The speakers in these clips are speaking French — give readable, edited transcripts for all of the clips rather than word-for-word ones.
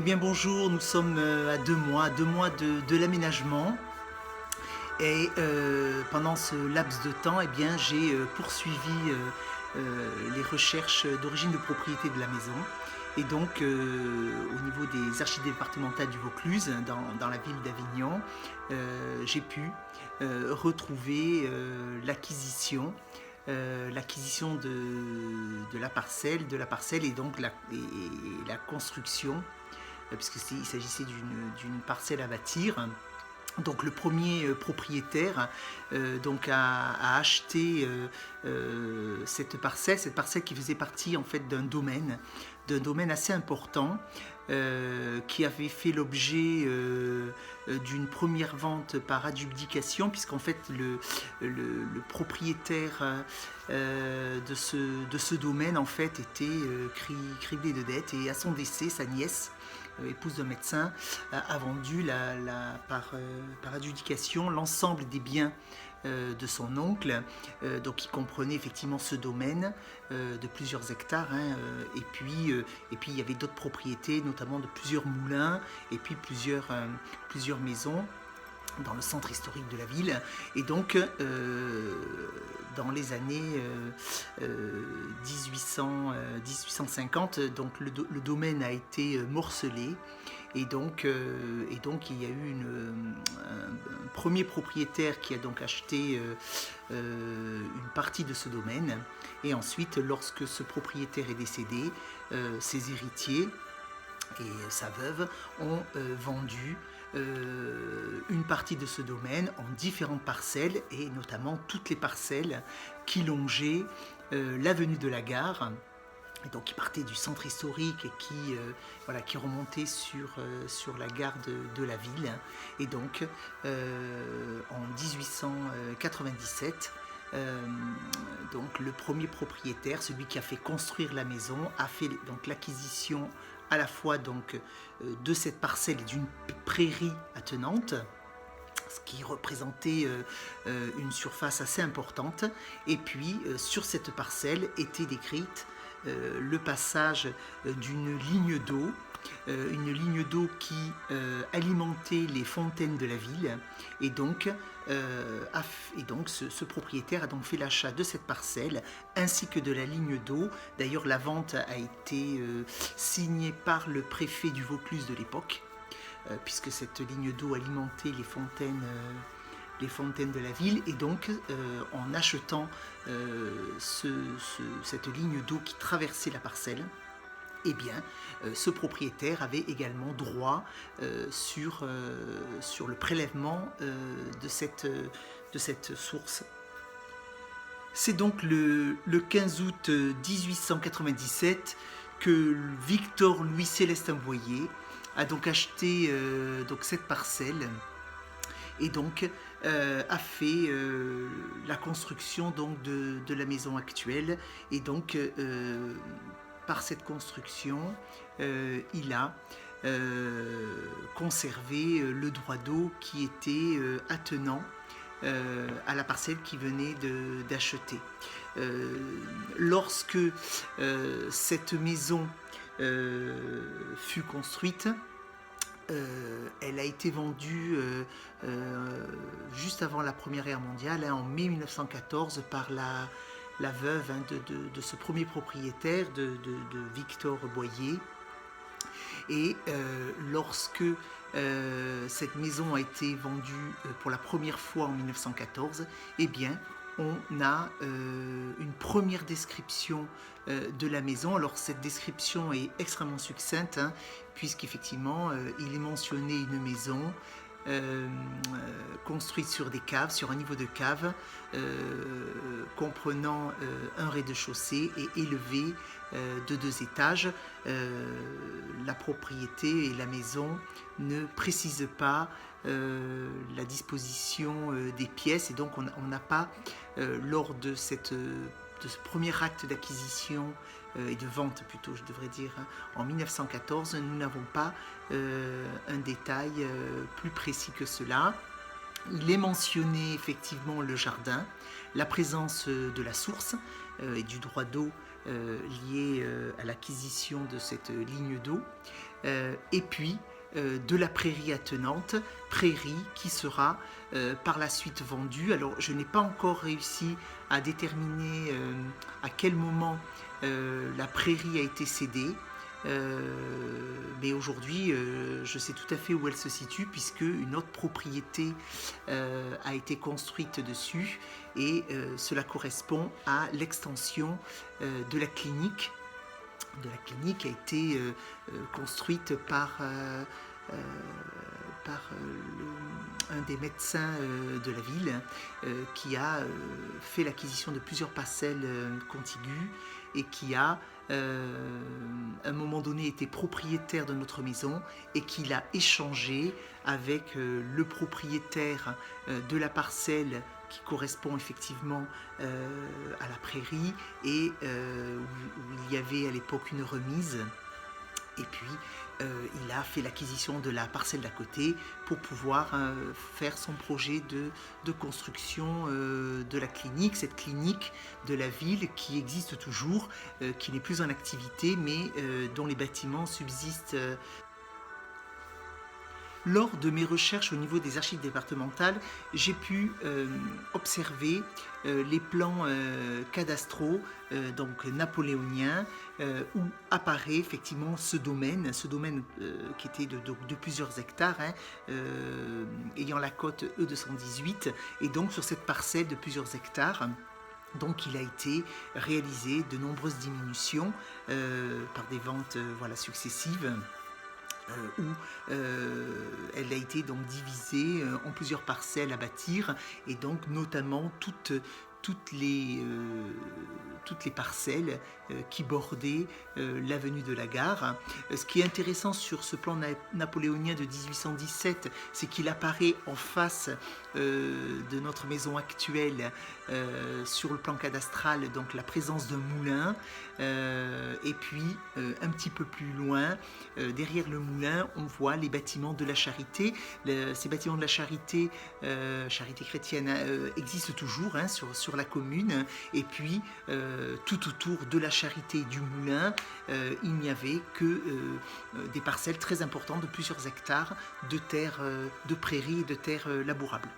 Eh bien bonjour, nous sommes à 2 mois de l'aménagement et pendant ce laps de temps, eh bien, j'ai poursuivi les recherches d'origine de propriété de la maison. Et donc, au niveau des archives départementales du Vaucluse, dans la ville d'Avignon, j'ai pu retrouver l'acquisition de la parcelle et donc la construction puisqu'il s'agissait d'une parcelle à bâtir. Donc le premier propriétaire donc a acheté cette parcelle qui faisait partie en fait d'un domaine assez important qui avait fait l'objet d'une première vente par adjudication, puisqu'en fait le propriétaire de ce domaine en fait était criblé de dettes, et à son décès, sa nièce, épouse d'un médecin, a vendu par adjudication l'ensemble des biens de son oncle, donc qui comprenait effectivement ce domaine de plusieurs hectares, hein, et puis il y avait d'autres propriétés, notamment de plusieurs moulins et puis plusieurs maisons dans le centre historique de la ville. Et donc dans les années 1850, donc le domaine a été morcelé, et donc il y a eu un premier propriétaire qui a donc acheté une partie de ce domaine, et ensuite, lorsque ce propriétaire est décédé, ses héritiers et sa veuve ont vendu une partie de ce domaine en différentes parcelles, et notamment toutes les parcelles qui longeaient l'avenue de la Gare, et donc qui partait du centre historique et qui remontait sur la gare de la ville. Et donc en 1897, donc le premier propriétaire, celui qui a fait construire la maison, a fait donc l'acquisition à la fois donc de cette parcelle et d'une prairie attenante, ce qui représentait une surface assez importante. Et puis sur cette parcelle était décrite le passage d'une ligne d'eau, une ligne d'eau qui alimentait les fontaines de la ville. Et donc ce propriétaire a donc fait l'achat de cette parcelle ainsi que de la ligne d'eau. D'ailleurs, la vente a été signée par le préfet du Vaucluse de l'époque, puisque cette ligne d'eau alimentait les fontaines de la ville. Et donc en achetant cette ligne d'eau qui traversait la parcelle, eh bien, ce propriétaire avait également droit sur le prélèvement de cette source. C'est donc le 15 août 1897 que Victor Louis Célestin Boyer a donc acheté donc cette parcelle, et donc a fait la construction donc de la maison actuelle. Et donc par cette construction, il a conservé le droit d'eau qui était attenant à la parcelle qu'il venait d'acheter. Lorsque cette maison fut construite, elle a été vendue juste avant la Première Guerre mondiale, hein, en mai 1914, par la veuve, hein, de ce premier propriétaire, de Victor Boyer. Et lorsque cette maison a été vendue pour la première fois en 1914, eh bien, on a une première description de la maison. Alors cette description est extrêmement succincte, hein, puisqu'effectivement il est mentionné une maison construite sur des caves, sur un niveau de cave, comprenant un rez-de-chaussée et élevé de 2 étages. La propriété et la maison ne précisent pas la disposition des pièces, et donc on n'a pas, lors de ce premier acte d'acquisition et de vente plutôt, je devrais dire, hein, en 1914, nous n'avons pas un détail plus précis que cela. Il est mentionné effectivement le jardin, la présence de la source et du droit d'eau lié à l'acquisition de cette ligne d'eau. et puis de la prairie attenante, prairie qui sera par la suite vendue. Alors je n'ai pas encore réussi à déterminer à quel moment la prairie a été cédée. Mais aujourd'hui, je sais tout à fait où elle se situe puisque une autre propriété a été construite dessus et cela correspond à l'extension de la clinique. A été construite par un des médecins de la ville qui a fait l'acquisition de plusieurs parcelles contiguës et qui a à un moment donné été propriétaire de notre maison et qui l'a échangé avec le propriétaire de la parcelle qui correspond effectivement à la prairie et où il y avait à l'époque une remise. Et puis, il a fait l'acquisition de la parcelle d'à côté pour pouvoir faire son projet de construction de la clinique, cette clinique de la ville qui existe toujours, qui n'est plus en activité, mais dont les bâtiments subsistent. Lors de mes recherches au niveau des archives départementales, j'ai pu observer les plans cadastraux donc napoléoniens où apparaît effectivement ce domaine qui était de plusieurs hectares, ayant la cote E218, et donc sur cette parcelle de plusieurs hectares. Donc il a été réalisé de nombreuses diminutions par des ventes successives. Où elle a été donc divisée en plusieurs parcelles à bâtir et donc notamment toutes les parcelles qui bordaient l'avenue de la Gare. Ce qui est intéressant sur ce plan napoléonien de 1817, c'est qu'il apparaît en face de notre maison actuelle sur le plan cadastral, donc la présence d'un moulin, et puis un petit peu plus loin, derrière le moulin, on voit les bâtiments de la Charité. Ces bâtiments de la Charité, Charité chrétienne, existent toujours sur la commune, et puis tout autour de la Charité et du moulin, il n'y avait que des parcelles très importantes de plusieurs hectares de terres de prairies et de terres labourables.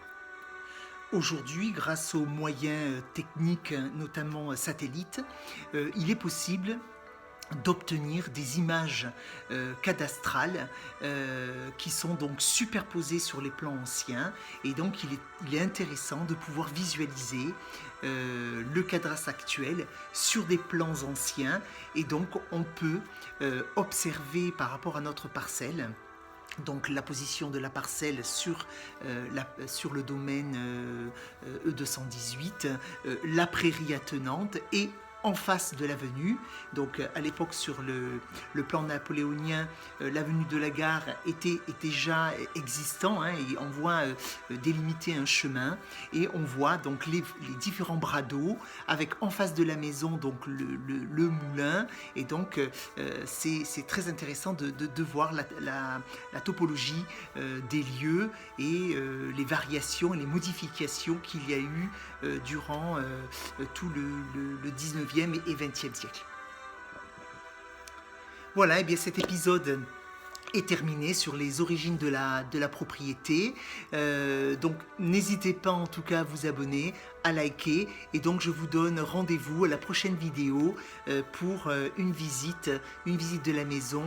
Aujourd'hui, grâce aux moyens techniques, notamment satellites, il est possible d'obtenir des images cadastrales qui sont donc superposées sur les plans anciens, et donc il est intéressant de pouvoir visualiser le cadastre actuel sur des plans anciens, et donc on peut observer par rapport à notre parcelle donc la position de la parcelle sur le domaine E218, la prairie attenante et en face de l'avenue. Donc à l'époque sur le plan napoléonien, l'avenue de la Gare était déjà existant, et on voit délimiter un chemin, et on voit donc les différents bras d'eau avec en face de la maison donc le moulin, et donc c'est très intéressant de voir la topologie des lieux et les variations et les modifications qu'il y a eu durant tout le 19e et 20e siècle. Voilà, et bien cet épisode est terminé sur les origines de la propriété. Donc n'hésitez pas en tout cas à vous abonner, à liker, et donc je vous donne rendez-vous à la prochaine vidéo pour une visite de la maison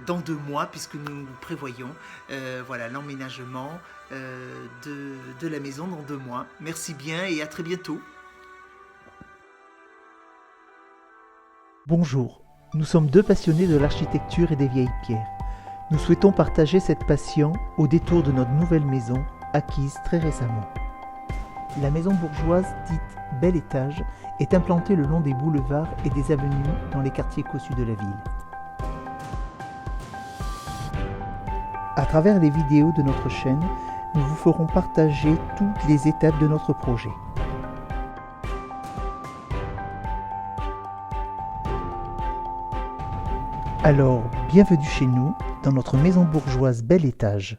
dans 2 mois, puisque nous prévoyons l'emménagement de la maison dans 2 mois. Merci bien et à très bientôt. Bonjour, nous sommes 2 passionnés de l'architecture et des vieilles pierres. Nous souhaitons partager cette passion au détour de notre nouvelle maison, acquise très récemment. La maison bourgeoise, dite Bel Étage, est implantée le long des boulevards et des avenues dans les quartiers cossus de la ville. À travers les vidéos de notre chaîne, nous vous ferons partager toutes les étapes de notre projet. Alors, bienvenue chez nous, dans notre maison bourgeoise Bel Étage.